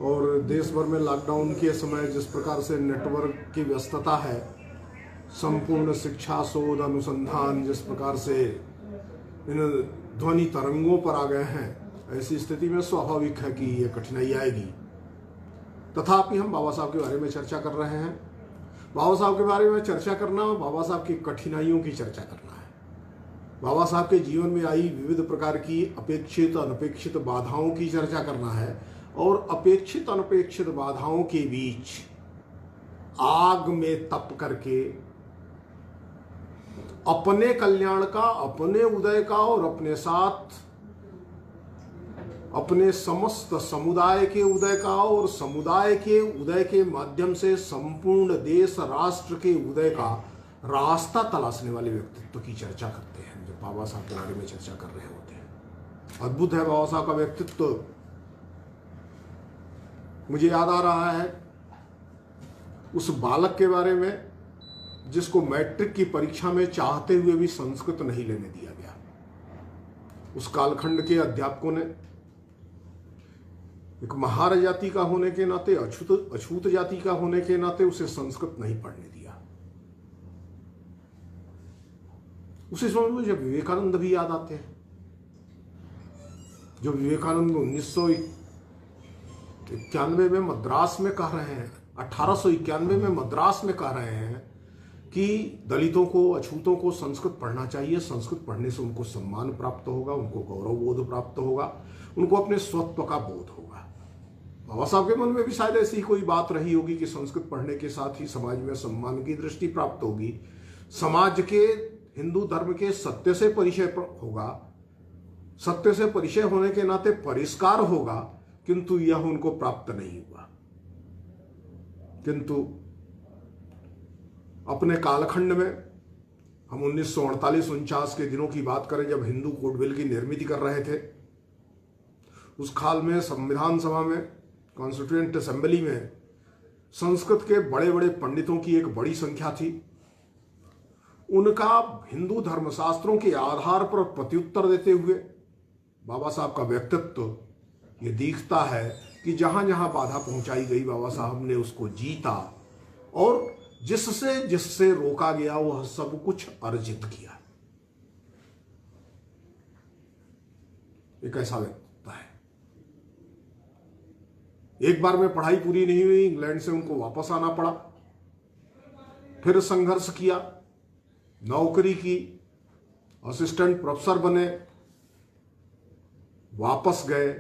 और देश भर में लॉकडाउन के समय जिस प्रकार से नेटवर्क की व्यस्तता है, संपूर्ण शिक्षा शोध अनुसंधान जिस प्रकार से इन ध्वनि तरंगों पर आ गए हैं, ऐसी स्थिति में स्वाभाविक है कि ये कठिनाई आएगी। तथापि हम बाबा साहब के बारे में चर्चा कर रहे हैं। बाबा साहब के बारे में चर्चा करना बाबा साहब की कठिनाइयों की चर्चा करना है। बाबा साहब के जीवन में आई विविध प्रकार की अपेक्षित अनपेक्षित बाधाओं की चर्चा करना है और अपेक्षित अनपेक्षित बाधाओं के बीच आग में तप करके अपने कल्याण का, अपने उदय का और अपने साथ अपने समस्त समुदाय के उदय का और समुदाय के उदय के माध्यम से संपूर्ण देश राष्ट्र के उदय का रास्ता तलाशने वाले व्यक्तित्व की चर्चा करते हैं जब बाबा साहब के बारे में चर्चा कर रहे होते हैं। अद्भुत है बाबा साहब का व्यक्तित्व। मुझे याद आ रहा है उस बालक के बारे में जिसको मैट्रिक की परीक्षा में चाहते हुए भी संस्कृत नहीं लेने दिया गया। उस कालखंड के अध्यापकों ने एक महार जाति का होने के नाते, अछूत जाति का होने के नाते उसे संस्कृत नहीं पढ़ने दिया। उसी समय मुझे विवेकानंद भी याद आते हैं। जो विवेकानंद 1991 में मद्रास में कह रहे हैं, 1891 में मद्रास में कह रहे हैं कि दलितों को, अछूतों को संस्कृत पढ़ना चाहिए। संस्कृत पढ़ने से उनको सम्मान प्राप्त होगा, उनको गौरव बोध प्राप्त होगा, उनको अपने स्वत्व का बोध होगा। बाबा साहब के मन में भी शायद ऐसी कोई बात रही होगी कि संस्कृत पढ़ने के साथ ही समाज में सम्मान की दृष्टि प्राप्त होगी, समाज के, हिंदू धर्म के सत्य से परिचय होगा, सत्य से परिचय होने के नाते परिष्कार होगा, किंतु यह उनको प्राप्त नहीं हुआ। किंतु अपने कालखंड में हम 1948-49 के दिनों की बात करें, जब हिंदू कोड बिल की निर्मित कर रहे थे, उस काल में संविधान सभा में, कॉन्स्टिट्यूएंट असेंबली में संस्कृत के बड़े बड़े पंडितों की एक बड़ी संख्या थी। उनका हिंदू धर्मशास्त्रों के आधार पर प्रत्युत्तर देते हुए बाबा साहब का व्यक्तित्व ये दिखता है कि जहां जहां बाधा पहुंचाई गई, बाबा साहब ने उसको जीता और जिससे जिससे रोका गया वह सब कुछ अर्जित किया। एक ऐसा व्यक्तित्व है। एक बार में पढ़ाई पूरी नहीं हुई, इंग्लैंड से उनको वापस आना पड़ा, फिर संघर्ष किया, नौकरी की, असिस्टेंट प्रोफेसर बने, वापस गए,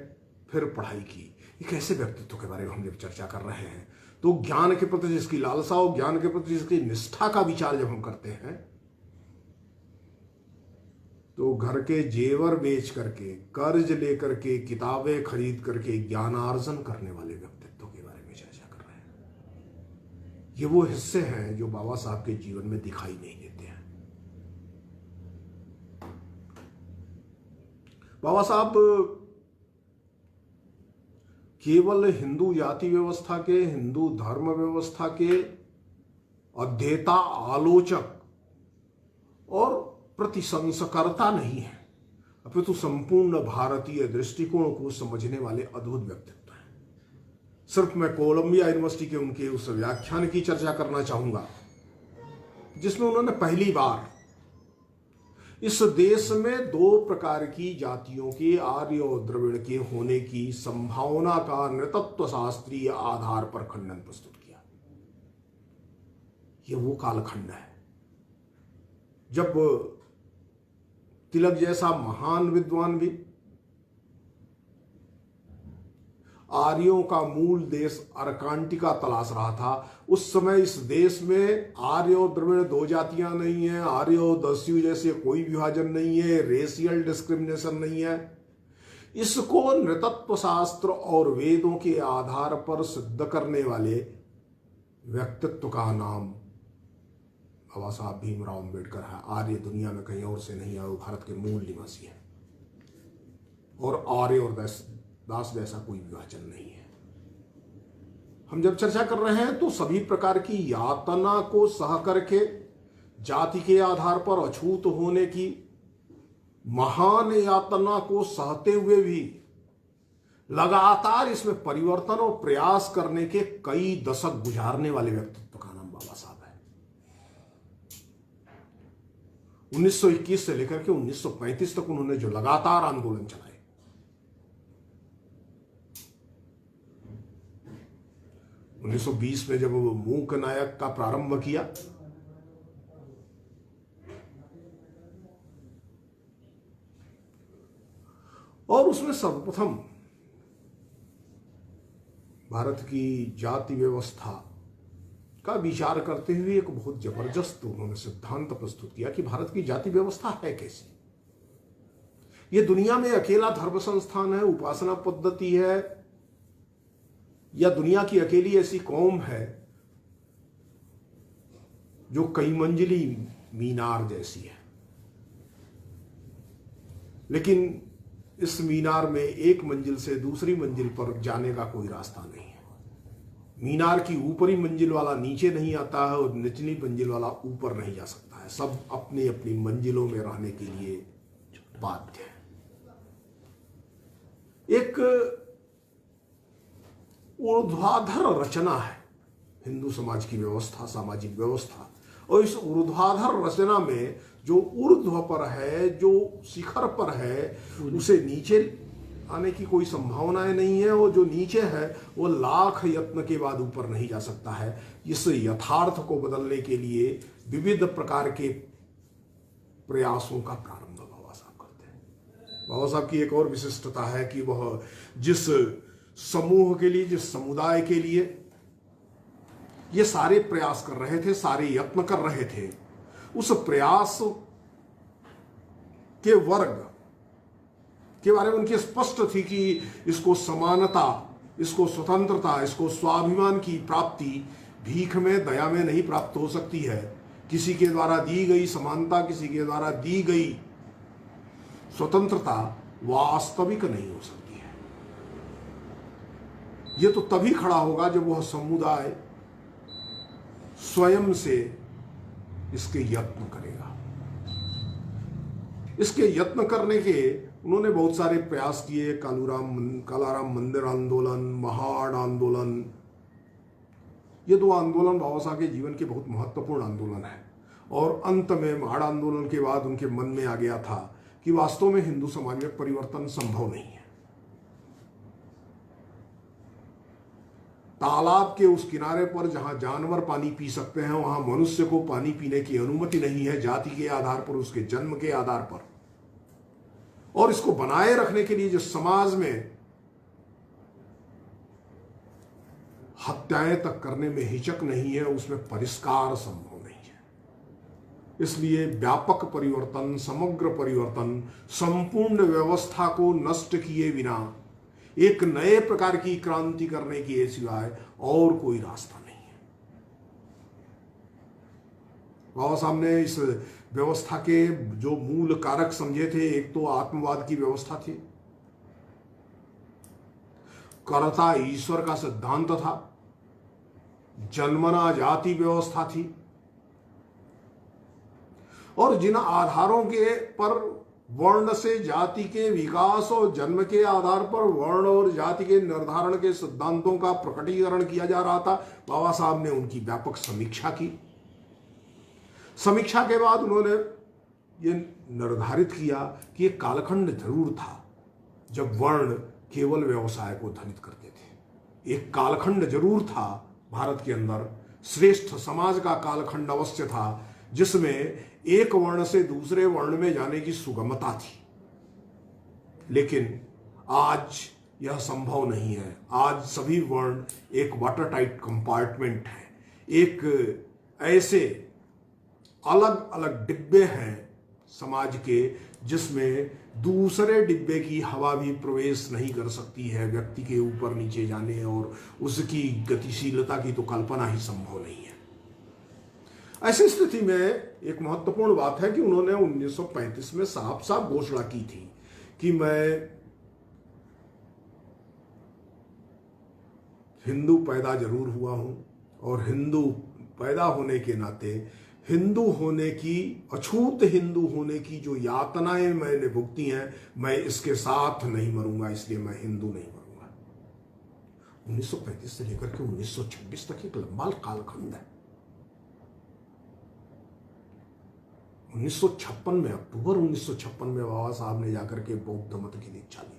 फिर पढ़ाई की। एक ऐसे व्यक्तित्व के बारे में हम जब चर्चा कर रहे हैं तो ज्ञान के प्रति जिसकी लालसा और ज्ञान के प्रति जिसकी निष्ठा का विचार जब हम करते हैं तो घर के जेवर बेच करके, कर्ज लेकर के, किताबें खरीद करके ज्ञानार्जन करने वाले व्यक्तित्व के बारे में चर्चा कर रहे हैं। ये वो हिस्से हैं जो बाबा साहब के जीवन में दिखाई नहीं देते हैं। बाबा साहब केवल हिंदू जाति व्यवस्था के, हिंदू धर्म व्यवस्था के अध्येता, आलोचक और प्रतिशंसकर्ता नहीं है, अपितु संपूर्ण भारतीय दृष्टिकोण को समझने वाले अद्भुत व्यक्तित्व हैं। सिर्फ मैं कोलंबिया यूनिवर्सिटी के उनके उस व्याख्यान की चर्चा करना चाहूंगा जिसमें उन्होंने पहली बार इस देश में दो प्रकार की जातियों के, आर्य और द्रविड़ के होने की संभावना का नृतत्व शास्त्रीय आधार पर खंडन प्रस्तुत किया। यह वो कालखंड है जब तिलक जैसा महान विद्वान भी आर्यों का मूल देश अरकांटिका तलाश रहा था। उस समय इस देश में आर्य और द्रविड़ दो जातियां नहीं है, आर्य और दस्यु जैसे कोई विभाजन नहीं है, रेशियल डिस्क्रिमिनेशन नहीं है। इसको नृतत्व शास्त्र और वेदों के आधार पर सिद्ध करने वाले व्यक्तित्व का नाम बाबा साहब भीमराव अंबेडकर है। आर्य दुनिया में कहीं और से नहीं है, वो भारत के मूल निवासी है और आर्य और दास जैसा कोई विभाजन नहीं है। हम जब चर्चा कर रहे हैं तो सभी प्रकार की यातना को सह करके जाति के आधार पर अछूत होने की महान यातना को सहते हुए भी लगातार इसमें परिवर्तन और प्रयास करने के कई दशक गुजारने वाले व्यक्तित्व का नाम बाबा साहब है। 1921 से लेकर के 1935 तक उन्होंने जो लगातार आंदोलन चलाए, 1920 में जब वो मूक नायक का प्रारंभ किया, और उसमें सर्वप्रथम भारत की जाति व्यवस्था का विचार करते हुए एक बहुत जबरदस्त उन्होंने सिद्धांत प्रस्तुत किया कि भारत की जाति व्यवस्था है कैसी। ये दुनिया में अकेला धर्म संस्थान है, उपासना पद्धति है, या दुनिया की अकेली ऐसी कौम है जो कई मंजिली मीनार जैसी है, लेकिन इस मीनार में एक मंजिल से दूसरी मंजिल पर जाने का कोई रास्ता नहीं है। मीनार की ऊपरी मंजिल वाला नीचे नहीं आता है और निचली मंजिल वाला ऊपर नहीं जा सकता है। सब अपनी अपनी मंजिलों में रहने के लिए बाध्य है। एक ऊर्ध्वाधर रचना है हिंदू समाज की व्यवस्था, सामाजिक व्यवस्था, और इस ऊर्ध्वाधर रचना में जो ऊर्ध्व पर है, जो शिखर पर है, उसे नीचे आने की कोई संभावनाएं नहीं है, और जो नीचे है वो लाख यत्न के बाद ऊपर नहीं जा सकता है। इस यथार्थ को बदलने के लिए विविध प्रकार के प्रयासों का प्रारंभ बाबा साहब करते हैं। बाबा साहब की एक और विशिष्टता है कि वह जिस समूह के लिए, जिस समुदाय के लिए ये सारे प्रयास कर रहे थे, सारे यत्न कर रहे थे, उस प्रयास के वर्ग के बारे में उनकी स्पष्ट थी कि इसको समानता, इसको स्वतंत्रता, इसको स्वाभिमान की प्राप्ति भीख में, दया में नहीं प्राप्त हो सकती है। किसी के द्वारा दी गई समानता, किसी के द्वारा दी गई स्वतंत्रता वास्तविक नहीं हो सकती है। यह तो तभी खड़ा होगा जब वह समुदाय स्वयं से इसके यत्न करेगा। इसके यत्न करने के उन्होंने बहुत सारे प्रयास किए। कालाराम मंदिर आंदोलन, महाड़ आंदोलन, ये दो आंदोलन बाबा साहब के जीवन के बहुत महत्वपूर्ण आंदोलन है। और अंत में महाड़ आंदोलन के बाद उनके मन में आ गया था कि वास्तव में हिंदू समाज में परिवर्तन संभव नहीं है। तालाब के उस किनारे पर जहां जानवर पानी पी सकते हैं, वहां मनुष्य को पानी पीने की अनुमति नहीं है, जाति के आधार पर, उसके जन्म के आधार पर। और इसको बनाए रखने के लिए जिस समाज में हत्याएं तक करने में हिचक नहीं है, उसमें परिष्कार संभव नहीं है। इसलिए व्यापक परिवर्तन, समग्र परिवर्तन, संपूर्ण व्यवस्था को नष्ट किए बिना एक नए प्रकार की क्रांति करने के सिवाय और कोई रास्ता नहीं है। बाबा साहब ने इस व्यवस्था के जो मूल कारक समझे थे, एक तो आत्मवाद की व्यवस्था थी, कर्ता ईश्वर का सिद्धांत था, जन्मना जाति व्यवस्था थी, और जिन आधारों के पर वर्ण से जाति के विकास और जन्म के आधार पर वर्ण और जाति के निर्धारण के सिद्धांतों का प्रकटीकरण किया जा रहा था, बाबा साहब ने उनकी व्यापक समीक्षा की। समीक्षा के बाद उन्होंने ये निर्धारित किया कि एक कालखंड जरूर था जब वर्ण केवल व्यवसाय को ध्वनित करते थे। एक कालखंड जरूर था भारत के अंदर, श्रेष्ठ समाज का कालखंड अवश्य था, जिसमें एक वर्ण से दूसरे वर्ण में जाने की सुगमता थी। लेकिन आज यह संभव नहीं है। आज सभी वर्ण एक वाटर टाइट कंपार्टमेंट है, एक ऐसे अलग अलग डिब्बे हैं समाज के, जिसमें दूसरे डिब्बे की हवा भी प्रवेश नहीं कर सकती है। व्यक्ति के ऊपर नीचे जाने और उसकी गतिशीलता की तो कल्पना ही संभव नहीं है। ऐसी स्थिति में एक महत्वपूर्ण बात है कि उन्होंने 1935 में साफ साफ घोषणा की थी कि मैं हिंदू पैदा जरूर हुआ हूं, और हिंदू पैदा होने के नाते हिंदू होने की, अछूत हिंदू होने की जो यातनाएं मैंने भुगती हैं, मैं इसके साथ नहीं मरूंगा, इसलिए मैं हिंदू नहीं मरूंगा। 1935 से लेकर के 1926 तक एक लंबा कालखंड है। 1956 में, अक्टूबर 1956 में बाबा साहब ने जाकर के बौद्ध मत की दीक्षा ली।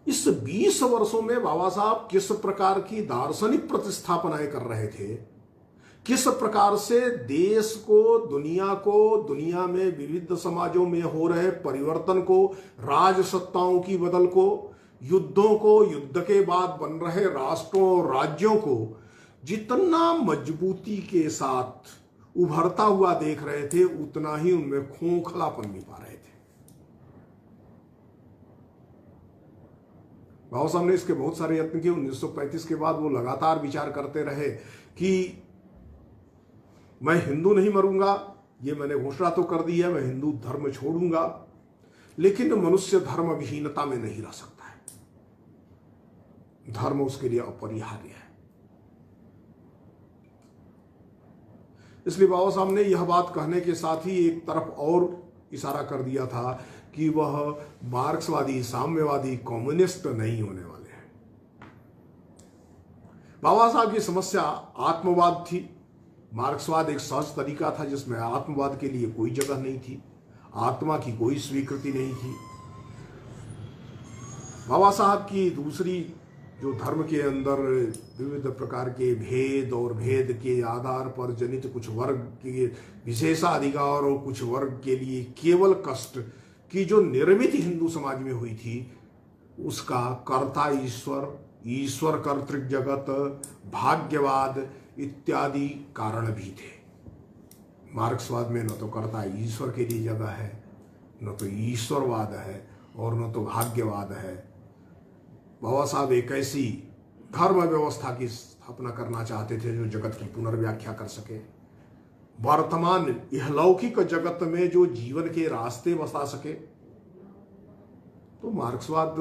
इस 20 वर्षों में बाबा साहब किस प्रकार की दार्शनिक प्रतिस्थापनाएं कर रहे थे, किस प्रकार से देश को, दुनिया में विविध समाजों में हो रहे परिवर्तन को, राजसत्ताओं की बदल को, युद्धों को, युद्ध के बाद बन रहे राष्ट्रों और राज्यों को जितना मजबूती के साथ उभरता हुआ देख रहे थे, उतना ही उनमें खोखलापन भी पा रहे थे। बाबा साहब ने इसके बहुत सारे यत्न किए। 1935 के बाद वो लगातार विचार करते रहे कि मैं हिंदू नहीं मरूंगा, ये मैंने घोषणा तो कर दी है, मैं हिंदू धर्म छोड़ूंगा, लेकिन मनुष्य धर्म विहीनता में नहीं रह सकता है, धर्म उसके लिए अपरिहार्य है। इसलिए बाबा साहब ने यह बात कहने के साथ ही एक तरफ और इशारा कर दिया था कि वह मार्क्सवादी, साम्यवादी, कम्युनिस्ट नहीं होने वाले हैं। बाबा साहब की समस्या आत्मवाद थी। मार्क्सवाद एक सहज तरीका था जिसमें आत्मवाद के लिए कोई जगह नहीं थी, आत्मा की कोई स्वीकृति नहीं थी। बाबा साहब की दूसरी जो धर्म के अंदर विविध प्रकार के भेद और भेद के आधार पर जनित कुछ वर्ग के विशेषाधिकार और कुछ वर्ग के लिए केवल कष्ट की जो निर्मित हिंदू समाज में हुई थी, उसका कर्ता ईश्वर, ईश्वर कर्तृक जगत, भाग्यवाद इत्यादि कारण भी थे। मार्क्सवाद में न तो कर्ता ईश्वर के लिए जगह है, न तो ईश्वरवाद है और न तो भाग्यवाद है। बाबा साहब एक ऐसी धर्म व्यवस्था की स्थापना करना चाहते थे जो जगत की पुनर्व्याख्या कर सके, वर्तमान इहलौकिक जगत में जो जीवन के रास्ते बता सके। तो मार्क्सवाद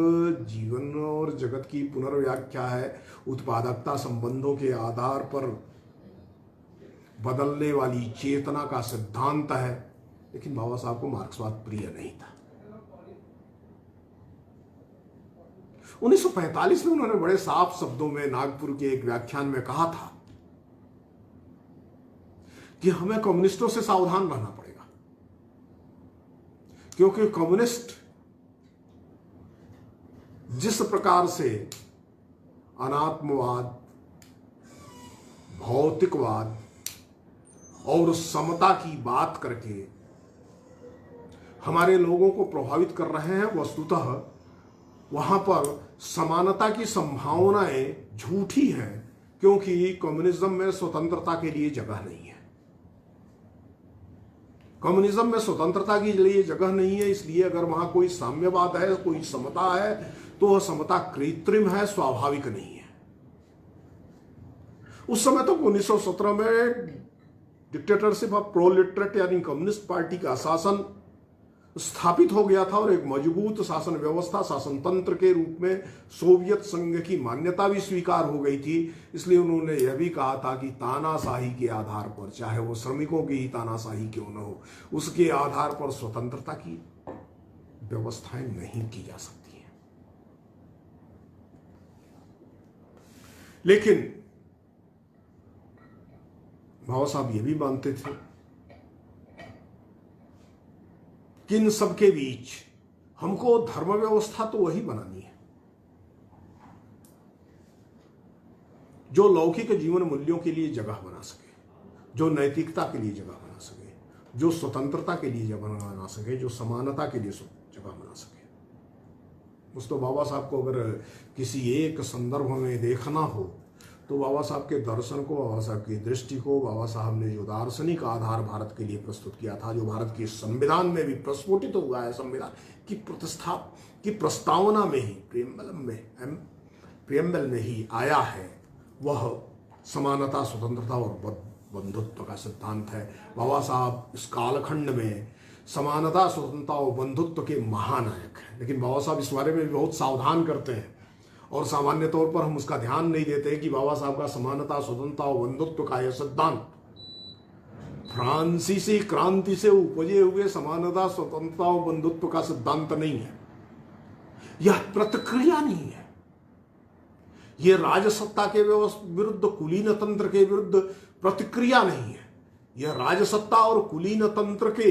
जीवन और जगत की पुनर्व्याख्या है, उत्पादकता संबंधों के आधार पर बदलने वाली चेतना का सिद्धांत है, लेकिन बाबा साहब को मार्क्सवाद प्रिय नहीं था। 1945 में उन्होंने बड़े साफ शब्दों में नागपुर के एक व्याख्यान में कहा था कि हमें कम्युनिस्टों से सावधान रहना पड़ेगा, क्योंकि कम्युनिस्ट जिस प्रकार से अनात्मवाद, भौतिकवाद और समता की बात करके हमारे लोगों को प्रभावित कर रहे हैं, वस्तुतः वहां पर समानता की संभावनाएं झूठी हैं, क्योंकि कम्युनिज्म में स्वतंत्रता के लिए जगह नहीं है। कम्युनिज्म में स्वतंत्रता के लिए जगह नहीं है, इसलिए अगर वहां कोई साम्यवाद है, कोई समता है, तो वह समता कृत्रिम है, स्वाभाविक नहीं है। उस समय तो 1917 में डिक्टेटरशिप ऑफ प्रोलेटरेट यानी कम्युनिस्ट पार्टी का शासन स्थापित हो गया था और एक मजबूत शासन व्यवस्था, शासन तंत्र के रूप में सोवियत संघ की मान्यता भी स्वीकार हो गई थी। इसलिए उन्होंने यह भी कहा था कि तानाशाही के आधार पर, चाहे वो श्रमिकों की ही तानाशाही क्यों न हो, उसके आधार पर स्वतंत्रता की व्यवस्थाएं नहीं की जा सकती हैं। लेकिन बाबा साहब ये भी मानते थे कि इन सबके बीच हमको धर्म व्यवस्था तो वही बनानी है जो लौकिक जीवन मूल्यों के लिए जगह बना सके, जो नैतिकता के लिए जगह बना सके, जो स्वतंत्रता के लिए जगह बना सके, जो समानता के लिए जगह बना सके। उस तो बाबा साहब को अगर किसी एक संदर्भ में देखना हो तो बाबा साहब के दर्शन को, बाबा साहब की दृष्टि को, बाबा साहब ने जो दार्शनिक आधार भारत के लिए प्रस्तुत किया था, जो भारत के संविधान में भी प्रस्फुटित हुआ है, संविधान की प्रतिष्ठा की प्रस्तावना में ही, प्रियम्बल में ही आया है, वह समानता, स्वतंत्रता और बंधुत्व का सिद्धांत है। बाबा साहब इस कालखंड में समानता, स्वतंत्रता और बंधुत्व के महानायक हैं। लेकिन बाबा साहब इस बारे में बहुत सावधान करते हैं और सामान्य तौर पर हम उसका ध्यान नहीं देते कि बाबा साहब का समानता, स्वतंत्रता और बंधुत्व का यह सिद्धांत फ्रांसीसी क्रांति से उपजे हुए समानता, स्वतंत्रता और बंधुत्व का सिद्धांत नहीं है। यह प्रतिक्रिया नहीं है। यह राजसत्ता के विरुद्ध, कुलीन तंत्र के विरुद्ध प्रतिक्रिया नहीं है। यह राजसत्ता और कुलीन तंत्र के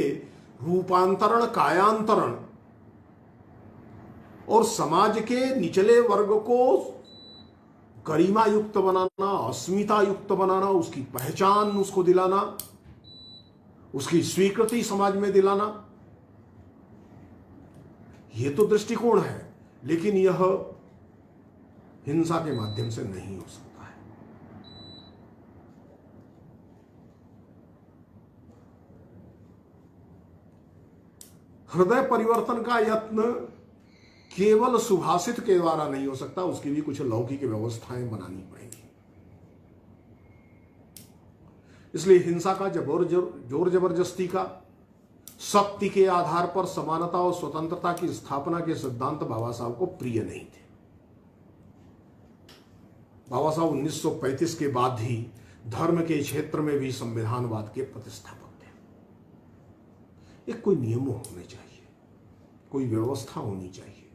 रूपांतरण, कायांतरण और समाज के निचले वर्ग को गरिमा युक्त बनाना, अस्मिता युक्त बनाना, उसकी पहचान उसको दिलाना, उसकी स्वीकृति समाज में दिलाना, यह तो दृष्टिकोण है। लेकिन यह हिंसा के माध्यम से नहीं हो सकता है। हृदय परिवर्तन का यत्न केवल सुभाषित के द्वारा नहीं हो सकता, उसकी भी कुछ लौकिक व्यवस्थाएं बनानी पड़ेंगी। इसलिए हिंसा का जोर जबरदस्ती का, शक्ति के आधार पर समानता और स्वतंत्रता की स्थापना के सिद्धांत बाबा साहब को प्रिय नहीं थे। बाबा साहब 1935 के बाद ही धर्म के क्षेत्र में भी संविधानवाद के प्रतिष्ठापक थे। एक कोई नियम होने चाहिए, कोई व्यवस्था होनी चाहिए।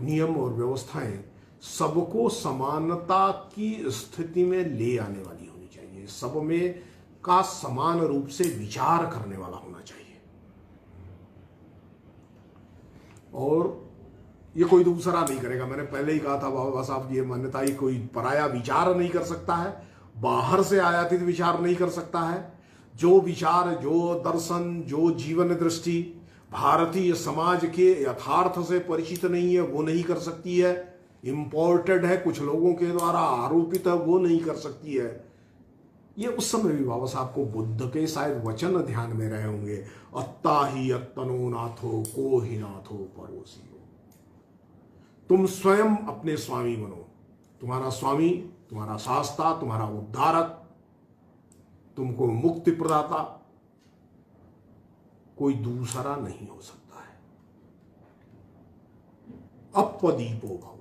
नियम और व्यवस्थाएं सबको समानता की स्थिति में ले आने वाली होनी चाहिए, सब में का समान रूप से विचार करने वाला होना चाहिए। और ये कोई दूसरा नहीं करेगा। मैंने पहले ही कहा था बाबा साहब की ये मान्यता ही, कोई पराया विचार नहीं कर सकता है, बाहर से आयातित विचार नहीं कर सकता है। जो विचार, जो दर्शन, जो जीवन दृष्टि भारतीय समाज के यथार्थ से परिचित नहीं है, वो नहीं कर सकती है। इंपोर्टेड है, कुछ लोगों के द्वारा आरोपित है, वो नहीं कर सकती है। ये उस समय भी बाबा साहब को बुद्ध के शायद वचन ध्यान में रहे होंगे, अत्ता ही अत्तनो नाथो को ही नाथो परोसियो। तुम स्वयं अपने स्वामी बनो। तुम्हारा स्वामी, तुम्हारा शास्ता, तुम्हारा उद्धारक, तुमको मुक्ति प्रदाता कोई दूसरा नहीं हो सकता है। अपदीपो भव,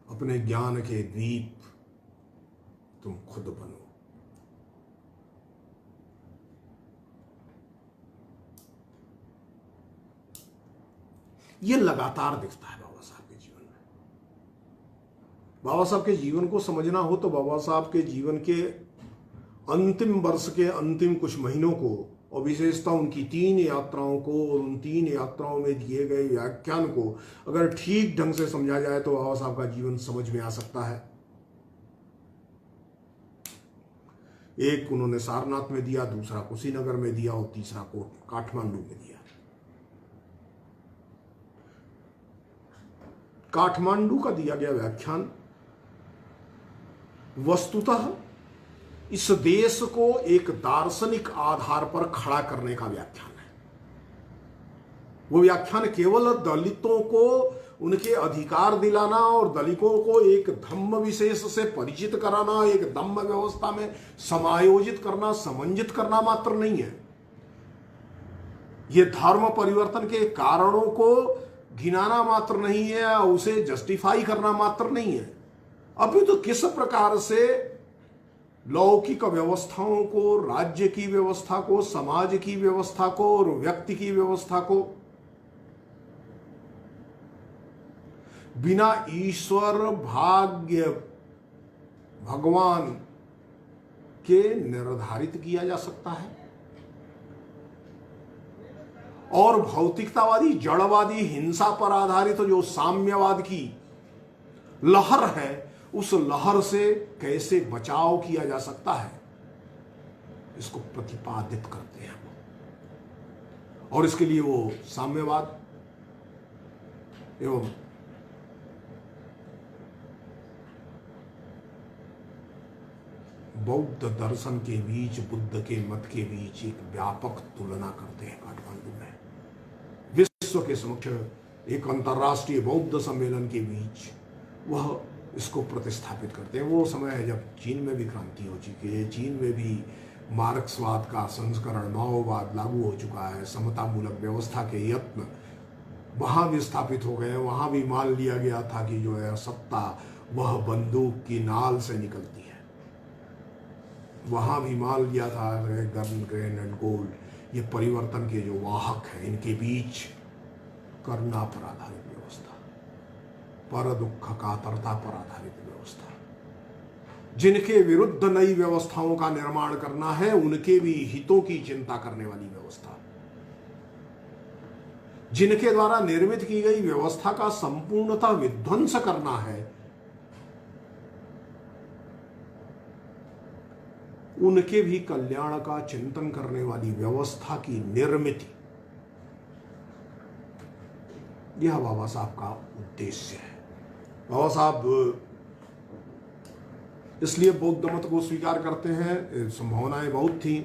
अपने ज्ञान के दीप तुम खुद बनो। यह लगातार दिखता है बाबा साहब के जीवन में। बाबा साहब के जीवन को समझना हो तो बाबा साहब के जीवन के अंतिम वर्ष के अंतिम कुछ महीनों को, और विशेषता उनकी 3 यात्राओं को और उन 3 यात्राओं में दिए गए व्याख्यान को अगर ठीक ढंग से समझा जाए तो बाबा साहब का जीवन समझ में आ सकता है। एक उन्होंने सारनाथ में दिया, दूसरा कुशीनगर में दिया और तीसरा को काठमांडू में दिया। काठमांडू का दिया गया व्याख्यान वस्तुतः इस देश को एक दार्शनिक आधार पर खड़ा करने का व्याख्यान है। वो व्याख्यान केवल दलितों को उनके अधिकार दिलाना और दलितों को एक धम्म विशेष से परिचित कराना, एक धम्म व्यवस्था में समायोजित करना, समंजित करना मात्र नहीं है। ये धर्म परिवर्तन के कारणों को गिनाना मात्र नहीं है, उसे जस्टिफाई करना मात्र नहीं है। अभी तो किस प्रकार से लौकिक व्यवस्थाओं को, राज्य की व्यवस्था को, समाज की व्यवस्था को और व्यक्ति की व्यवस्था को बिना ईश्वर, भाग्य, भगवान के निर्धारित किया जा सकता है। और भौतिकतावादी, जड़वादी, हिंसा पर आधारित जो साम्यवाद की लहर है, उस लहर से कैसे बचाव किया जा सकता है, इसको प्रतिपादित करते हैं। और इसके लिए वो साम्यवाद एवं बौद्ध दर्शन के बीच, बुद्ध के मत के बीच एक व्यापक तुलना करते हैं। काठमांडू में विश्व के समक्ष एक अंतर्राष्ट्रीय बौद्ध सम्मेलन के बीच वह इसको प्रतिस्थापित करते हैं। वो समय है जब चीन में भी क्रांति हो चुकी है, चीन में भी मार्क्सवाद का संस्करण, माओवाद लागू हो चुका है, समता मूलक व्यवस्था के यत्न वहां भी स्थापित हो गए। वहां भी मान लिया गया था कि जो है सत्ता वह बंदूक की नाल से निकलती है। वहां भी मान लिया था गन, ग्रेन एंड गोल्ड ये परिवर्तन के जो वाहक हैं, इनके बीच करुणा पर आधारित व्यवस्था, पर दुख कातरता पर आधारित व्यवस्था। जिनके विरुद्ध नई व्यवस्थाओं का निर्माण करना है, उनके भी हितों की चिंता करने वाली व्यवस्था। जिनके द्वारा निर्मित की गई व्यवस्था का संपूर्णतः विध्वंस करना है, उनके भी कल्याण का चिंतन करने वाली व्यवस्था की निर्मिति, यह बाबा साहब का उद्देश्य है। बाबा साहब इसलिए बौद्ध मत को स्वीकार करते हैं। संभावनाएं बहुत थी।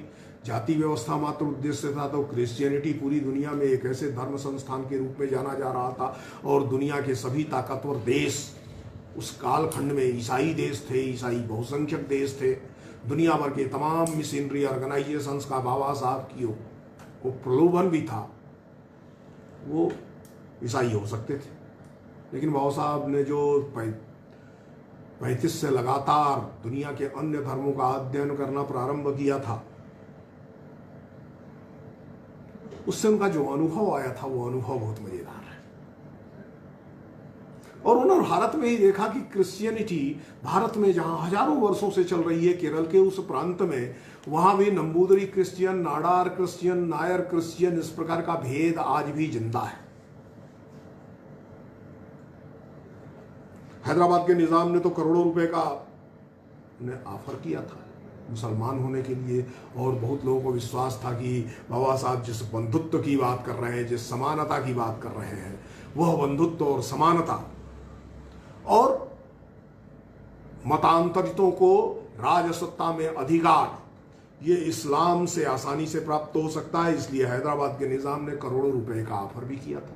जाति व्यवस्था मात्र उद्देश्य था तो क्रिश्चियनिटी पूरी दुनिया में एक ऐसे धर्म संस्थान के रूप में जाना जा रहा था, और दुनिया के सभी ताकतवर देश उस कालखंड में ईसाई देश थे, ईसाई बहुसंख्यक देश थे। दुनिया भर के तमाम मिशनरी ऑर्गेनाइजेशंस का बाबा साहब की वो प्रलोभन भी था, वो ईसाई हो सकते थे। लेकिन बाबा साहब ने जो 35 से लगातार दुनिया के अन्य धर्मों का अध्ययन करना प्रारंभ किया था, उससे उनका जो अनुभव आया था वो अनुभव बहुत मजेदार है। और उन्होंने भारत में ही देखा कि क्रिश्चियनिटी भारत में जहां हजारों वर्षों से चल रही है, केरल के उस प्रांत में, वहां भी Namboodiri Christian, Nadar Christian, Nair Christian, इस प्रकार का भेद आज भी जिंदा है। हैदराबाद के निजाम ने तो करोड़ों रुपए का ऑफर किया था मुसलमान होने के लिए, और बहुत लोगों को विश्वास था कि बाबा साहब जिस बंधुत्व की बात कर रहे हैं, जिस समानता की बात कर रहे हैं, वह बंधुत्व और समानता और मतांतरितों को राजसत्ता में अधिकार, ये इस्लाम से आसानी से प्राप्त हो सकता है। इसलिए हैदराबाद के निजाम ने करोड़ों रुपए का ऑफर भी किया था।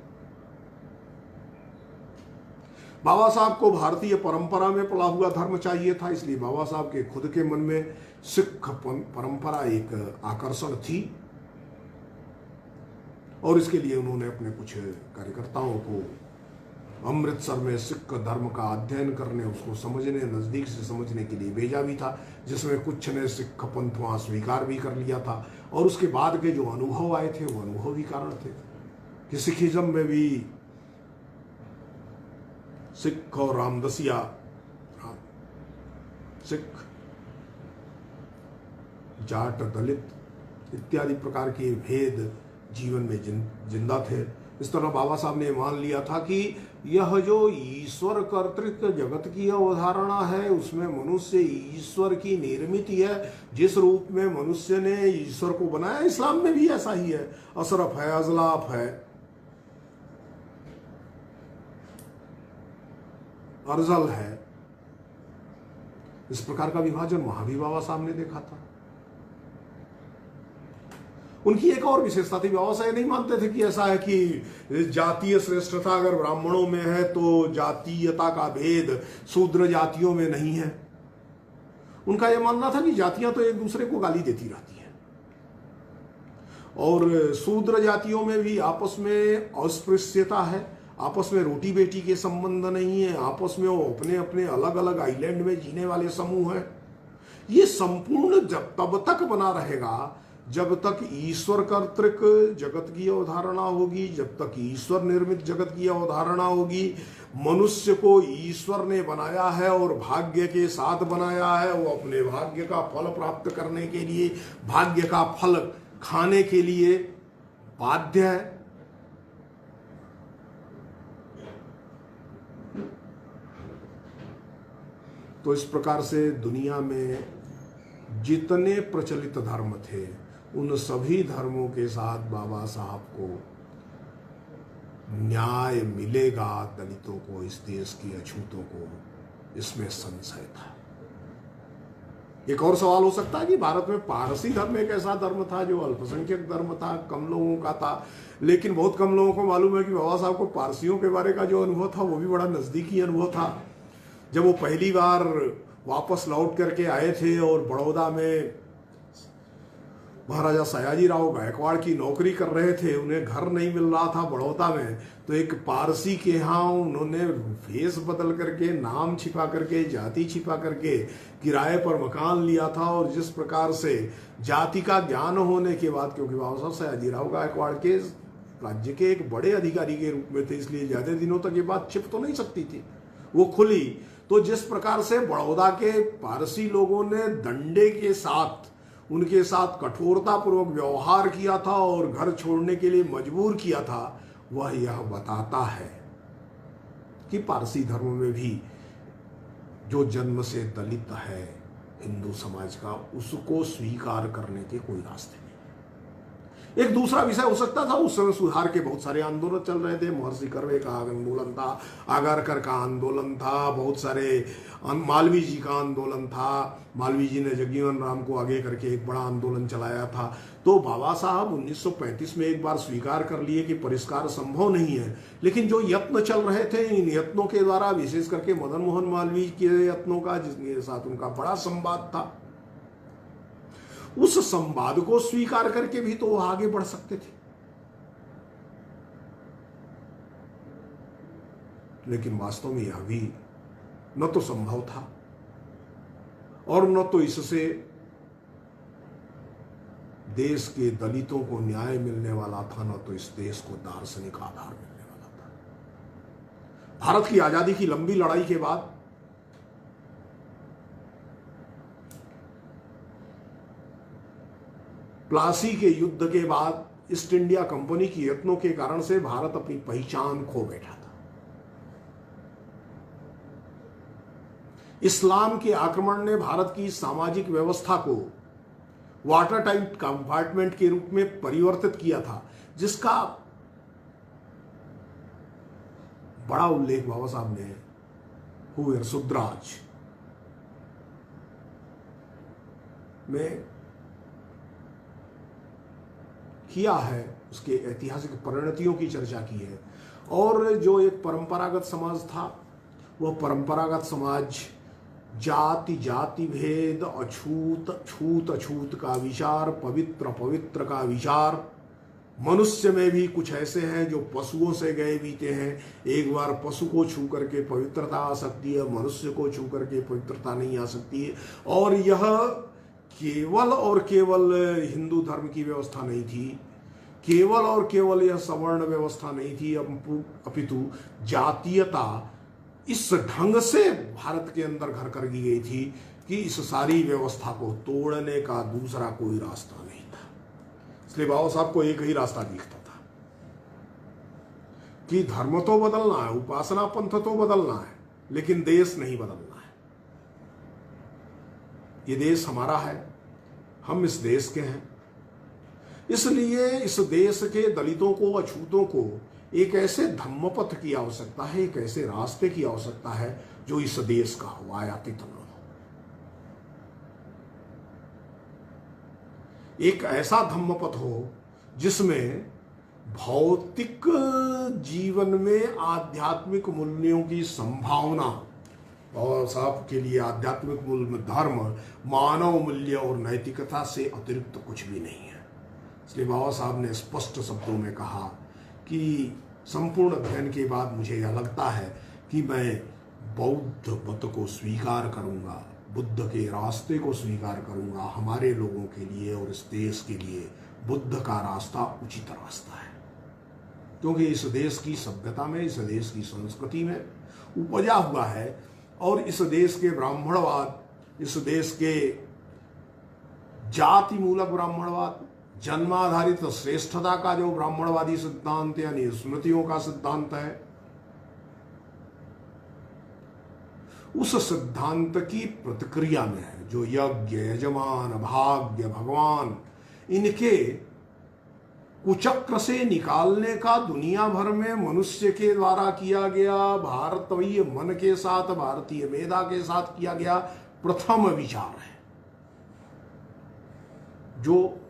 बाबा साहब को भारतीय परंपरा में पला हुआ धर्म चाहिए था, इसलिए बाबा साहब के खुद के मन में सिख परंपरा एक आकर्षण थी, और इसके लिए उन्होंने अपने कुछ कार्यकर्ताओं को अमृतसर में सिख धर्म का अध्ययन करने, उसको समझने, नजदीक से समझने के लिए भेजा भी था, जिसमें कुछ ने सिख पंथ वहां स्वीकार भी कर लिया था। और उसके बाद के जो अनुभव आए थे वो अनुभव भी कारण थे कि सिखिज्म में भी सिख और रामदसिया, सिख, जाट, दलित इत्यादि प्रकार के भेद जीवन में जिंदा थे। इस तरह बाबा साहब ने मान लिया था कि यह जो ईश्वर कर्तृत्व जगत की अवधारणा है, उसमें मनुष्य ईश्वर की निर्मित है। जिस रूप में मनुष्य ने ईश्वर को बनाया, इस्लाम में भी ऐसा ही है। अशरफ है, अजलाफ है, अर्जल है, इस प्रकार का विभाजन वहां भी बाबा साहब ने देखा था। उनकी एक और विशेषता थी, बाबा साहब नहीं मानते थे कि ऐसा है कि जातीय श्रेष्ठता अगर ब्राह्मणों में है तो जातीयता का भेद शूद्र जातियों में नहीं है। उनका यह मानना था कि जातियां तो एक दूसरे को गाली देती रहती हैं, और शूद्र जातियों में भी आपस में अस्पृश्यता है, आपस में रोटी बेटी के संबंध नहीं है, आपस में वो अपने अपने अलग अलग आइलैंड में जीने वाले समूह हैं। ये संपूर्ण जब तब तक बना रहेगा जब तक ईश्वर कर्तृक जगत की अवधारणा होगी, जब तक ईश्वर निर्मित जगत की अवधारणा होगी। मनुष्य को ईश्वर ने बनाया है और भाग्य के साथ बनाया है, वो अपने भाग्य का फल प्राप्त करने के लिए, भाग्य का फल खाने के लिए बाध्य है। तो इस प्रकार से दुनिया में जितने प्रचलित धर्म थे, उन सभी धर्मों के साथ बाबा साहब को न्याय मिलेगा, दलितों को, इस देश की अछूतों को, इसमें संशय था। एक और सवाल हो सकता है कि भारत में पारसी धर्म एक ऐसा धर्म था जो अल्पसंख्यक धर्म था, कम लोगों का था, लेकिन बहुत कम लोगों को मालूम है कि बाबा साहब को पारसियों के बारे का जो अनुभव था वो भी बड़ा नजदीकी अनुभव था। जब वो पहली बार वापस लौट करके आए थे और बड़ौदा में महाराजा सयाजीराव गायकवाड़ की नौकरी कर रहे थे, उन्हें घर नहीं मिल रहा था बड़ौदा में, तो एक पारसी के यहाँ उन्होंने भेष बदल करके, नाम छिपा करके, जाति छिपा करके किराए पर मकान लिया था। और जिस प्रकार से जाति का ज्ञान होने के बाद, क्योंकि बाबा साहब सयाजीराव गायकवाड़ के राज्य के एक बड़े अधिकारी के रूप में थे, इसलिए ज्यादा दिनों तक ये बात छिप तो नहीं सकती थी, वो खुली। तो जिस प्रकार से बड़ौदा के पारसी लोगों ने डंडे के साथ उनके साथ कठोरतापूर्वक व्यवहार किया था और घर छोड़ने के लिए मजबूर किया था, वह यह बताता है कि पारसी धर्म में भी जो जन्म से दलित है हिंदू समाज का, उसको स्वीकार करने के कोई रास्ते नहीं। एक दूसरा विषय हो सकता था, उस समय सुधार के बहुत सारे आंदोलन चल रहे थे। महर्षि कर्वे का आंदोलन था, आगरकर का आंदोलन था, बहुत सारे मालवीय जी का आंदोलन था। मालवीय जी ने जगजीवन राम को आगे करके एक बड़ा आंदोलन चलाया था। तो बाबा साहब 1935 में एक बार स्वीकार कर लिए कि परिष्कार संभव नहीं है, लेकिन जो यत्न चल रहे थे, इन यत्नों के द्वारा, विशेष करके मदन मोहन मालवीय के यत्नों का, जिसके साथ उनका बड़ा संवाद था, उस संवाद को स्वीकार करके भी तो वो आगे बढ़ सकते थे। लेकिन वास्तव में यह भी न तो संभव था और न तो इससे देश के दलितों को न्याय मिलने वाला था, न तो इस देश को दार्शनिक आधार मिलने वाला था। भारत की आजादी की लंबी लड़ाई के बाद प्लासी के युद्ध के बाद ईस्ट इंडिया कंपनी की यत्नों के कारण से भारत अपनी पहचान खो बैठा था। इस्लाम के आक्रमण ने भारत की सामाजिक व्यवस्था को वाटर टाइट कंपार्टमेंट के रूप में परिवर्तित किया था, जिसका बड़ा उल्लेख बाबा साहब ने हुए सुद्राज में किया है, उसके ऐतिहासिक परिणतियों की चर्चा की है। और जो एक परंपरागत समाज था, वह परंपरागत समाज जाति जाति भेद, अछूत छूत अछूत का विचार, पवित्र पवित्र का विचार, मनुष्य में भी कुछ ऐसे हैं जो पशुओं से गए बीते हैं। एक बार पशु को छू करके पवित्रता आ सकती है, मनुष्य को छू करके पवित्रता नहीं आ सकती है। और यह केवल और केवल हिंदू धर्म की व्यवस्था नहीं थी, केवल और केवल यह सवर्ण व्यवस्था नहीं थी, अपितु जातीयता इस ढंग से भारत के अंदर घर कर दी गई थी कि इस सारी व्यवस्था को तोड़ने का दूसरा कोई रास्ता नहीं था। इसलिए बाबा साहब को एक ही रास्ता दिखता था कि धर्म तो बदलना है, उपासना पंथ तो बदलना है, लेकिन देश नहीं बदलना है। ये देश हमारा है, हम इस देश के हैं, इसलिए इस देश के दलितों को, अछूतों को एक ऐसे धम्मपथ की आवश्यकता है, एक ऐसे रास्ते की आवश्यकता है जो इस देश का हो, आयातित न हो। एक ऐसा धम्मपथ हो जिसमें भौतिक जीवन में आध्यात्मिक मूल्यों की संभावना, और साहब के लिए आध्यात्मिक मूल्य धर्म, मानव मूल्य और नैतिकता से अतिरिक्त कुछ भी नहीं है। इसलिए बाबा साहब ने स्पष्ट शब्दों में कहा कि संपूर्ण अध्ययन के बाद मुझे यह लगता है कि मैं बौद्ध मत को स्वीकार करूंगा, बुद्ध के रास्ते को स्वीकार करूंगा। हमारे लोगों के लिए और इस देश के लिए बुद्ध का रास्ता उचित रास्ता है, क्योंकि इस देश की सभ्यता में, इस देश की संस्कृति में उपजा हुआ है। और इस देश के ब्राह्मणवाद, इस देश के जाति मूलक ब्राह्मणवाद, जन्माधारित श्रेष्ठता का जो ब्राह्मणवादी सिद्धांत यानी स्मृतियों का सिद्धांत है, उस सिद्धांत की प्रतिक्रिया में है जो यज्ञ, यजमान, भाग्य, भगवान, इनके कुचक्र से निकालने का दुनिया भर में मनुष्य के द्वारा किया गया, भारतीय मन के साथ, भारतीय मेधा के साथ किया गया प्रथम विचार है, जो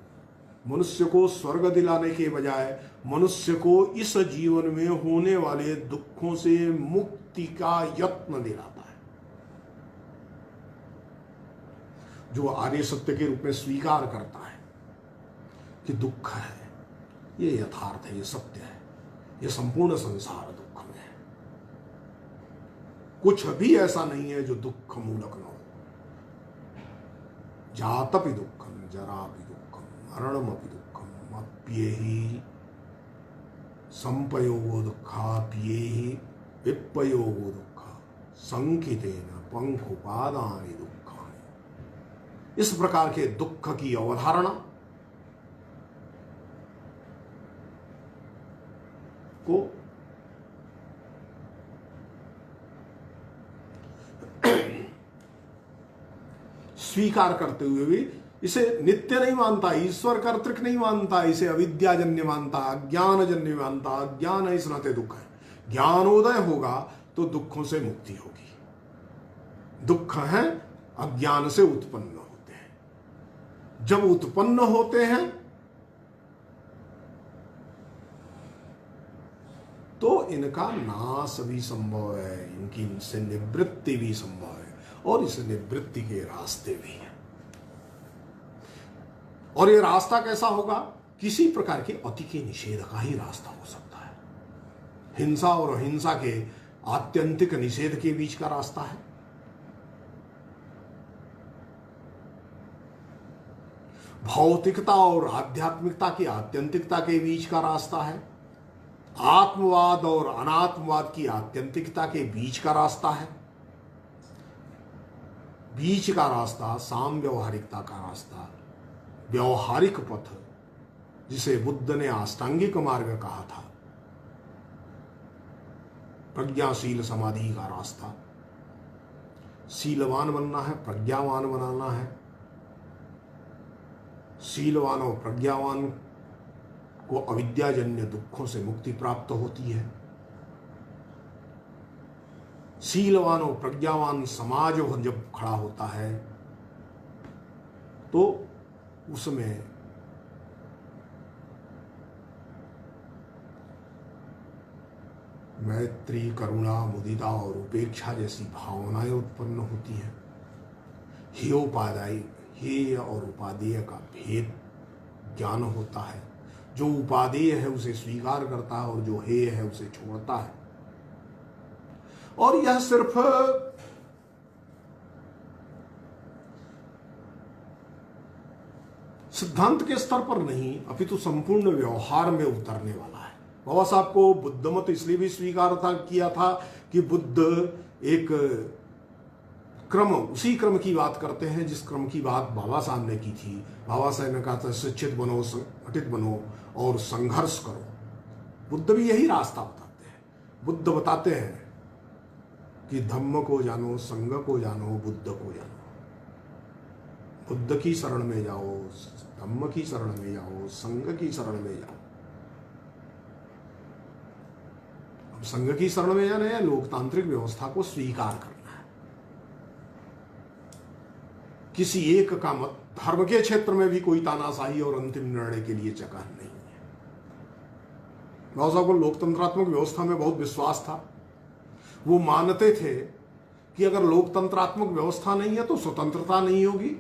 मनुष्य को स्वर्ग दिलाने के बजाय मनुष्य को इस जीवन में होने वाले दुखों से मुक्ति का यत्न दिलाता है, जो आर्य सत्य के रूप में स्वीकार करता है कि दुख है, ये यथार्थ है, ये सत्य है, ये संपूर्ण संसार दुख में है, कुछ भी ऐसा नहीं है जो दुख मूलक न हो। जातपि दुखम, जरापि दुखम, मरणमपि दुखम, अप्येहि संपयोगो दुखा पिये ही विपयोगो दुखा संकितेन पंखुपादानि दुखानि। इस प्रकार के दुख की अवधारणा को स्वीकार करते हुए भी इसे नित्य नहीं मानता, ईश्वर कर्तृक नहीं मानता, इसे अविद्याजन्य मानता, अज्ञानजन्य मानता। अज्ञान है इस नाते दुख है। ज्ञानोदय होगा तो दुखों से मुक्ति होगी। दुख है अज्ञान से उत्पन्न होते हैं। जब उत्पन्न होते हैं तो इनका नाश भी संभव है, इनकी इनसे निवृत्ति भी संभव है, और इस निवृत्ति के रास्ते भी हैं। और ये रास्ता कैसा होगा? किसी प्रकार के अति के निषेध का ही रास्ता हो सकता है। हिंसा और अहिंसा के आत्यंतिक निषेध के बीच का रास्ता है। भौतिकता और आध्यात्मिकता की आत्यंतिकता के बीच का रास्ता है। आत्मवाद और अनात्मवाद की आत्यंतिकता के बीच का रास्ता है। बीच का रास्ता साम व्यवहारिकता का रास्ता, व्यवहारिक पथ, जिसे बुद्ध ने अष्टांगिक मार्ग कहा था। प्रज्ञाशील समाधि का रास्ता, शीलवान बनना है, प्रज्ञावान बनाना है। शीलवान और प्रज्ञावान को अविद्याजन्य दुखों से मुक्ति प्राप्त होती है। शीलवान और प्रज्ञावान समाज जब खड़ा होता है तो उसमें मैत्री, करुणा, मुदिता और उपेक्षा जैसी भावनाएं उत्पन्न होती हैं। हेय और उपादेय का भेद ज्ञान होता है। जो उपादेय है उसे स्वीकार करता है और जो हेय है उसे छोड़ता है। और यह सिर्फ सिद्धांत के स्तर पर नहीं, अपितु संपूर्ण व्यवहार में उतरने वाला है। बाबा साहब को बुद्ध मत इसलिए भी स्वीकार किया था कि बुद्ध एक क्रम, उसी क्रम की बात करते हैं जिस क्रम की बात बाबा साहब ने की थी। बाबा साहब ने कहा था शिक्षित बनो, संगठित बनो और संघर्ष करो। बुद्ध भी यही रास्ता बताते हैं। बुद्ध बताते हैं कि धम्म को जानो, संघ को जानो, बुद्ध को जानो। बुद्ध की शरण में जाओ, धम्म की शरण में जाओ, संघ की शरण में जाओ। अब संघ की शरण में जाना है लोकतांत्रिक व्यवस्था को स्वीकार करना है। किसी एक का मत, धर्म के क्षेत्र में भी कोई तानाशाही और अंतिम निर्णय के लिए जगह नहीं है। बाबा साहब को लोकतंत्रात्मक व्यवस्था में बहुत विश्वास था। वो मानते थे कि अगर लोकतंत्रात्मक व्यवस्था नहीं है तो स्वतंत्रता नहीं होगी,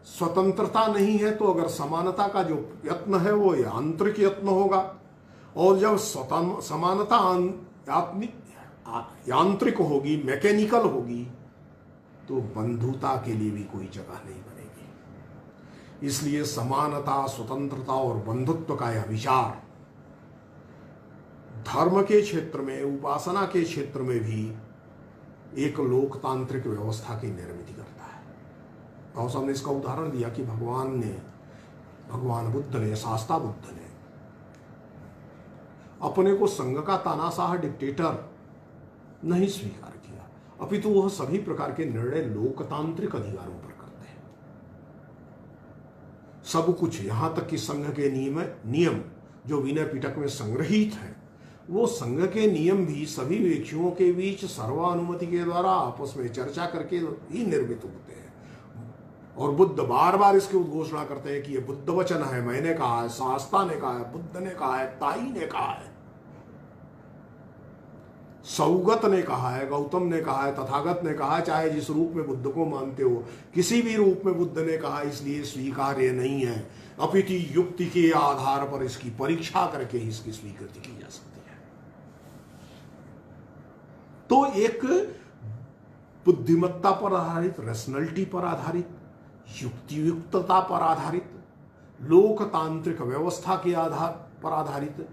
स्वतंत्रता नहीं है तो अगर समानता का जो यत्न है वो यांत्रिक यत्न होगा, और जब समानता यांत्रिक होगी, मैकेनिकल होगी, तो बंधुता के लिए भी कोई जगह नहीं बनेगी। इसलिए समानता, स्वतंत्रता और बंधुत्व का यह विचार धर्म के क्षेत्र में, उपासना के क्षेत्र में भी एक लोकतांत्रिक व्यवस्था की निर्मित करता है। बाबा साहब ने इसका उदाहरण दिया कि भगवान बुद्ध ने, शास्ता बुद्ध ने अपने को संघ का तानाशाह डिक्टेटर नहीं स्वीकार किया, अपितु वह सभी प्रकार के निर्णय लोकतांत्रिक अधिकारों पर करते हैं। सब कुछ, यहां तक कि संघ के नियम जो विनय पिटक में संग्रहित है, वो संघ के नियम भी सभी व्यक्तियों के बीच सर्वानुमति के द्वारा आपस में चर्चा करके ही निर्मित होते हैं। और बुद्ध बार बार इसकी उद्घोषणा करते हैं कि ये बुद्ध वचन है, मैंने कहा है, शास्ता ने कहा है, बुद्ध ने कहा है, ताई ने कहा है, सौगत ने कहा है, गौतम ने कहा है, तथागत ने कहा है। चाहे जिस रूप में बुद्ध को मानते हो, किसी भी रूप में बुद्ध ने कहा, इसलिए स्वीकार्य नहीं है, अपितु युक्ति के आधार पर इसकी परीक्षा करके ही इसकी स्वीकृति की जा सकती है। तो एक बुद्धिमत्ता पर आधारित, रैशनैलिटी पर आधारित, युक्तियुक्तता पर आधारित, लोकतांत्रिक व्यवस्था के आधार पर आधारित,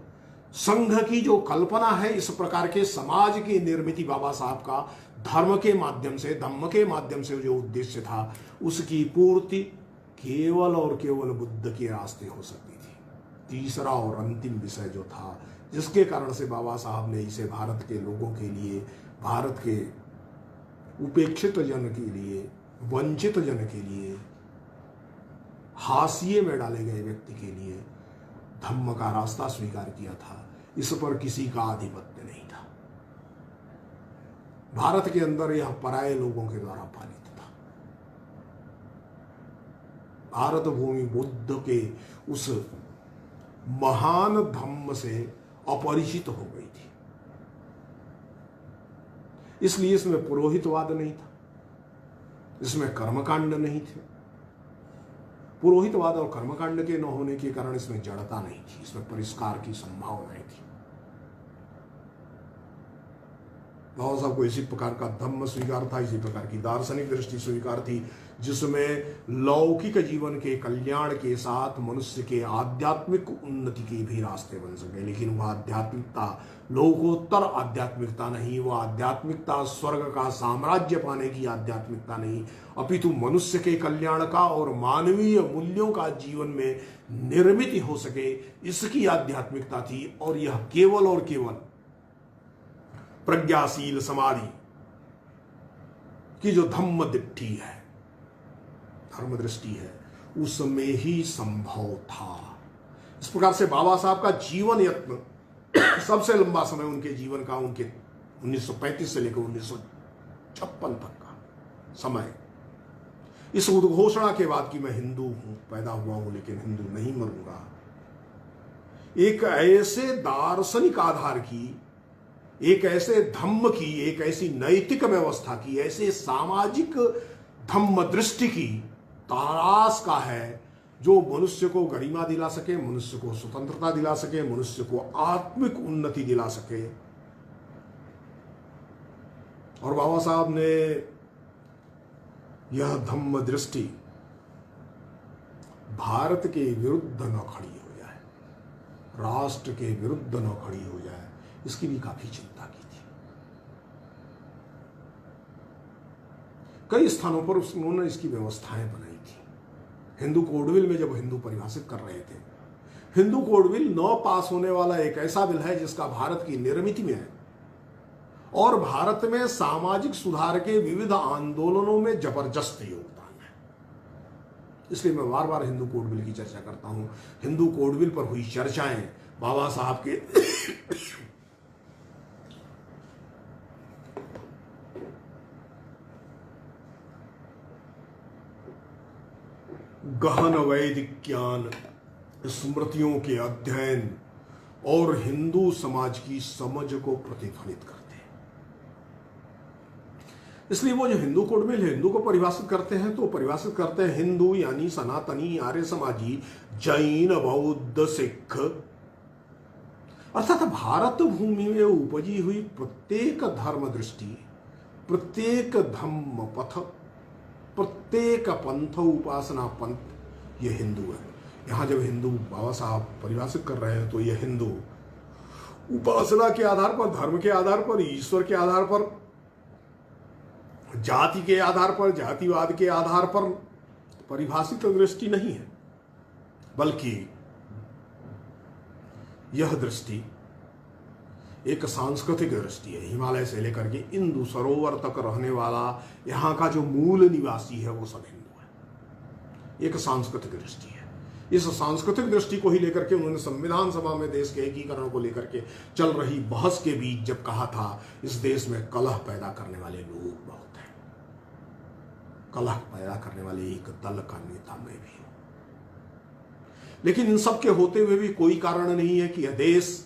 संघ की जो कल्पना है, इस प्रकार के समाज की निर्मित बाबा साहब का धर्म के माध्यम से, धम्म के माध्यम से जो उद्देश्य था, उसकी पूर्ति केवल और केवल बुद्ध के रास्ते हो सकती थी। तीसरा और अंतिम विषय जो था, जिसके कारण से बाबा साहब ने इसे भारत के लोगों के लिए, भारत के उपेक्षित जन के लिए, वंचित जन के लिए, हाशिए में डाले गए व्यक्ति के लिए धम्म का रास्ता स्वीकार किया था, इस पर किसी का आधिपत्य नहीं था। भारत के अंदर यह पराये लोगों के द्वारा पालित था। भारत भूमि बुद्ध के उस महान धम्म से अपरिचित हो गई थी, इसलिए इसमें पुरोहितवाद नहीं था, इसमें कर्मकांड नहीं थे। पुरोहितवाद और कर्मकांड के न होने के कारण इसमें जड़ता नहीं थी, इसमें परिष्कार की संभावनाएं थी। बाबा साहब को इसी प्रकार का धम्म स्वीकार था, इसी प्रकार की दार्शनिक दृष्टि स्वीकार थी, जिसमें लौकिक जीवन के कल्याण के साथ मनुष्य के आध्यात्मिक उन्नति के भी रास्ते बन सके। लेकिन वह आध्यात्मिकता लोकोत्तर आध्यात्मिकता नहीं, वह आध्यात्मिकता स्वर्ग का साम्राज्य पाने की आध्यात्मिकता नहीं, अपितु मनुष्य के कल्याण का और मानवीय मूल्यों का जीवन में निर्मित हो सके, इसकी आध्यात्मिकता थी। और यह केवल और केवल प्रज्ञाशील समाधि की जो धम्म दृष्टि है, धर्म दृष्टि है, उसमें ही संभव था। इस प्रकार से बाबा साहब का जीवन यत्न, सबसे लंबा समय उनके जीवन का, उनके 1935 से लेकर 1956 तक का समय, इस उद्घोषणा के बाद कि मैं हिंदू हूं, पैदा हुआ हूं लेकिन हिंदू नहीं मरूंगा, एक ऐसे दार्शनिक आधार की, एक ऐसे धम्म की, एक ऐसी नैतिक व्यवस्था की, ऐसे सामाजिक धम्म दृष्टि की तलाश का है जो मनुष्य को गरिमा दिला सके, मनुष्य को स्वतंत्रता दिला सके, मनुष्य को आत्मिक उन्नति दिला सके। और बाबा साहब ने यह धम्म दृष्टि भारत के विरुद्ध न खड़ी हो जाए, राष्ट्र के विरुद्ध न खड़ी हो जाए, इसकी भी काफी चिंता की थी। कई स्थानों पर उन्होंने इसकी व्यवस्थाएं बनाई थी। हिंदू कोडविल में जब हिंदू परिभाषित कर रहे थे, हिंदू कोडविल 9 पास होने वाला एक ऐसा बिल है जिसका भारत की निर्मिति में है और भारत में सामाजिक सुधार के विविध आंदोलनों में जबरदस्त योगदान है। इसलिए मैं बार बार हिंदू कोडविल की चर्चा करता हूं। हिंदू कोडविल पर हुई चर्चाएं बाबा साहब के गहन वैदिक ज्ञान, स्मृतियों के अध्ययन और हिंदू समाज की समझ को प्रतिध्वनित करते हैं। इसलिए वो जो हिंदू कोडविल है, हिंदू को परिभाषित करते हैं तो परिभाषित करते हैं हिंदू यानी सनातनी, आर्य समाजी, जैन, बौद्ध, सिख, अर्थात भारत भूमि में उपजी हुई प्रत्येक धर्म दृष्टि, प्रत्येक धम्म पथ, प्रत्येक पंथ, उपासना पंथ, ये हिंदू है। यहां जब हिंदू बाबा साहब परिभाषित कर रहे हैं तो ये हिंदू उपासना के आधार पर, धर्म के आधार पर, ईश्वर के आधार पर, जाति के आधार पर, जातिवाद के आधार पर परिभाषित दृष्टि नहीं है, बल्कि यह दृष्टि एक सांस्कृतिक दृष्टि है। हिमालय से लेकर के इंदु सरोवर तक रहने वाला यहां का जो मूल निवासी है वो सब हिंदू है। एक सांस्कृतिक दृष्टि है। इस सांस्कृतिक दृष्टि को ही लेकर के उन्होंने संविधान सभा में देश के एकीकरण को लेकर के चल रही बहस के बीच जब कहा था, इस देश में कलह पैदा करने वाले लोग बहुत हैं, कलह पैदा करने वाले एक दल का नेता मैं भी हूं, लेकिन इन सब के होते हुए भी कोई कारण नहीं है कि यह देश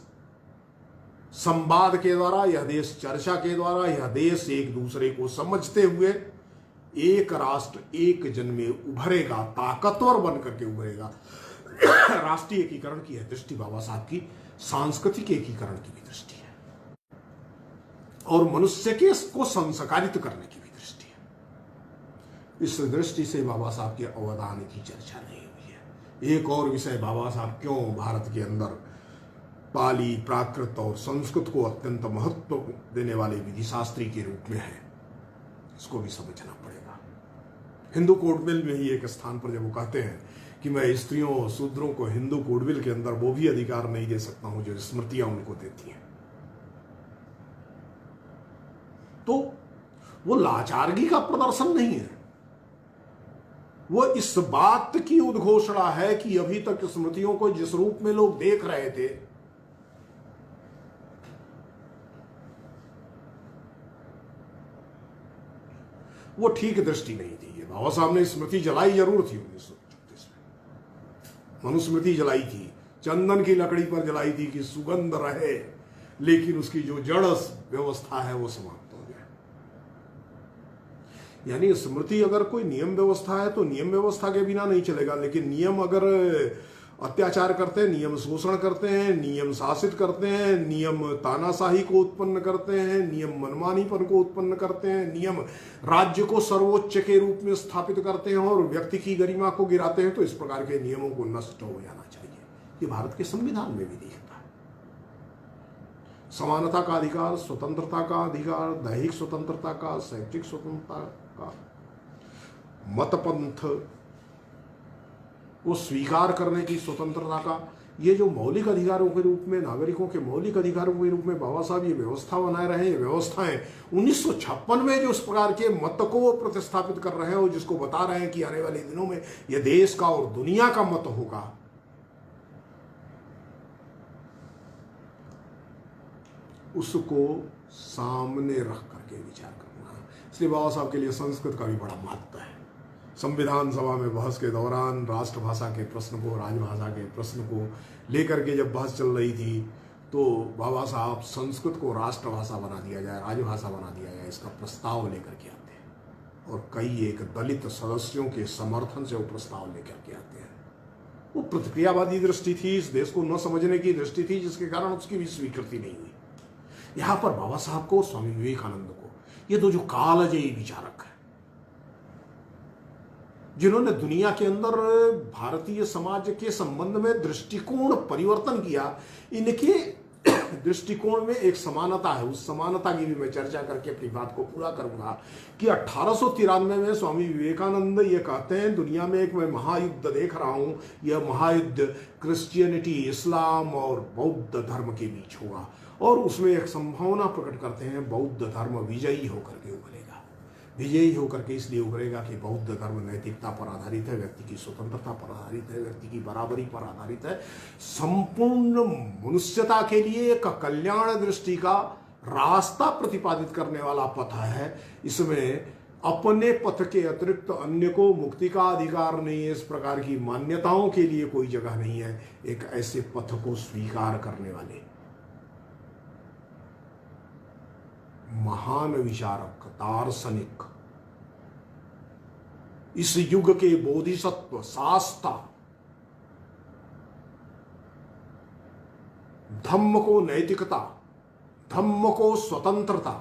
संवाद के द्वारा, यह देश चर्चा के द्वारा, यह देश एक दूसरे को समझते हुए एक राष्ट्र एक जन में उभरेगा, ताकतवर बनकर के उभरेगा। राष्ट्रीय एकीकरण की यह दृष्टि बाबा साहब की सांस्कृतिक एकीकरण की भी दृष्टि है और मनुष्य के को संस्कारित करने की भी दृष्टि है। इस दृष्टि से बाबा साहब के अवदान की चर्चा नहीं हुई है। एक और विषय, बाबा साहब क्यों भारत के अंदर पाली, प्राकृत और संस्कृत को अत्यंत महत्व देने वाले विधि शास्त्री के रूप में है, इसको भी समझना पड़ेगा। हिंदू कोडविल में ही एक स्थान पर जब वो कहते हैं कि मैं स्त्रियों और शूद्रों को हिंदू कोडविल के अंदर वो भी अधिकार नहीं दे सकता हूं जो स्मृतियां उनको देती हैं, तो वो लाचारगी का प्रदर्शन नहीं है, वो इस बात की उद्घोषणा है कि अभी तक स्मृतियों को जिस रूप में लोग देख रहे थे, वो ठीक दृष्टि नहीं थी। बाबा साहब ने स्मृति जलाई जरूर थी 1936 में, मनुस्मृति जलाई थी, चंदन की लकड़ी पर जलाई थी कि सुगंध रहे, लेकिन उसकी जो जड़ व्यवस्था है वो समाप्त हो गया। यानी स्मृति अगर कोई नियम व्यवस्था है तो नियम व्यवस्था के बिना नहीं चलेगा, लेकिन नियम अगर अत्याचार करते हैं, नियम शोषण करते हैं, नियम शासित करते हैं, नियम तानाशाही को उत्पन्न करते हैं, नियम मनमानीपन को उत्पन्न करते हैं, नियम राज्य को सर्वोच्च के रूप में स्थापित करते हैं और व्यक्ति की गरिमा को गिराते हैं, तो इस प्रकार के नियमों को नष्ट हो जाना चाहिए। ये भारत के संविधान में भी दिखता है। समानता का अधिकार, स्वतंत्रता का अधिकार, दैहिक स्वतंत्रता का, शैक्षिक स्वतंत्रता का, मतपंथ को स्वीकार करने की स्वतंत्रता का, ये जो मौलिक अधिकारों के रूप में, नागरिकों के मौलिक अधिकारों के रूप में बाबा साहब ये व्यवस्था बनाए रहे हैं, ये व्यवस्थाएं 1956 में जो इस प्रकार के मत को प्रतिस्थापित कर रहे हैं और जिसको बता रहे हैं कि आने वाले दिनों में यह देश का और दुनिया का मत होगा, उसको सामने रख करके विचार करना। इसलिए बाबा साहब के लिए संस्कृत का भी बड़ा महत्व है। संविधान सभा में बहस के दौरान राष्ट्रभाषा के प्रश्न को, राजभाषा के प्रश्न को लेकर के जब बहस चल रही थी, तो बाबा साहब संस्कृत को राष्ट्रभाषा बना दिया जाए, राजभाषा बना दिया जाए, इसका प्रस्ताव लेकर के आते हैं और कई एक दलित सदस्यों के समर्थन से वो प्रस्ताव लेकर के आते हैं। वो प्रतिक्रियावादी दृष्टि थी, इस देश को न समझने की दृष्टि थी, जिसके कारण उसकी भी स्वीकृति नहीं हुई। यहां पर बाबा साहब को, स्वामी विवेकानंद को, ये दो जो कालजयी विचारक है, जिन्होंने दुनिया के अंदर भारतीय समाज के संबंध में दृष्टिकोण परिवर्तन किया, इनके दृष्टिकोण में एक समानता है। उस समानता की भी मैं चर्चा करके अपनी बात को पूरा करूंगा कि 1893 में स्वामी विवेकानंद ये कहते हैं, दुनिया में एक मैं महायुद्ध देख रहा हूं, यह महायुद्ध क्रिश्चियनिटी, इस्लाम और बौद्ध धर्म के बीच होगा, और उसमें एक संभावना प्रकट करते हैं बौद्ध धर्म विजयी होकर के उभरेगा। विजयी होकर के इसलिए उभरेगा कि बौद्ध धर्म नैतिकता पर आधारित है, व्यक्ति की स्वतंत्रता पर आधारित है, व्यक्ति की बराबरी पर आधारित है, संपूर्ण मनुष्यता के लिए एक कल्याण दृष्टि का रास्ता प्रतिपादित करने वाला पथ है। इसमें अपने पथ के अतिरिक्त अन्य को मुक्ति का अधिकार नहीं है, इस प्रकार की मान्यताओं के लिए कोई जगह नहीं है। एक ऐसे पथ को स्वीकार करने वाले महान विचारक, दार्शनिक, इस युग के बोधिसत्व, शास्ता, धम्म को नैतिकता, धम्म को स्वतंत्रता,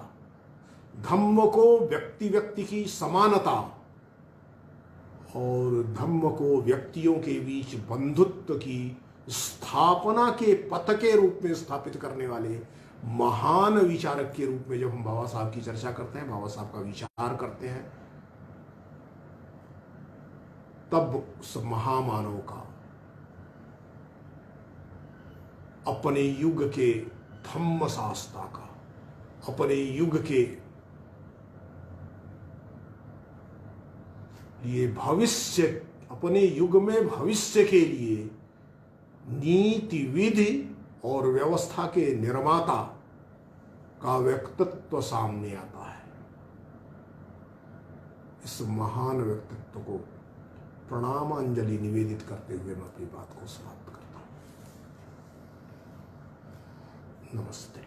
धम्म को व्यक्ति व्यक्ति की समानता और धम्म को व्यक्तियों के बीच बंधुत्व की स्थापना के पथ के रूप में स्थापित करने वाले महान विचारक के रूप में जब हम बाबा साहब की चर्चा करते हैं, बाबा साहब का विचार करते हैं, तब उस महामानव का अपने युग के धम्म शास्त्रा का, अपने युग के लिए भविष्य, अपने युग में भविष्य के लिए नीति, विधि और व्यवस्था के निर्माता का व्यक्तित्व सामने आता है। इस महान व्यक्तित्व को प्रणामांजलि निवेदित करते हुए मैं अपनी बात को समाप्त करता हूं। नमस्ते।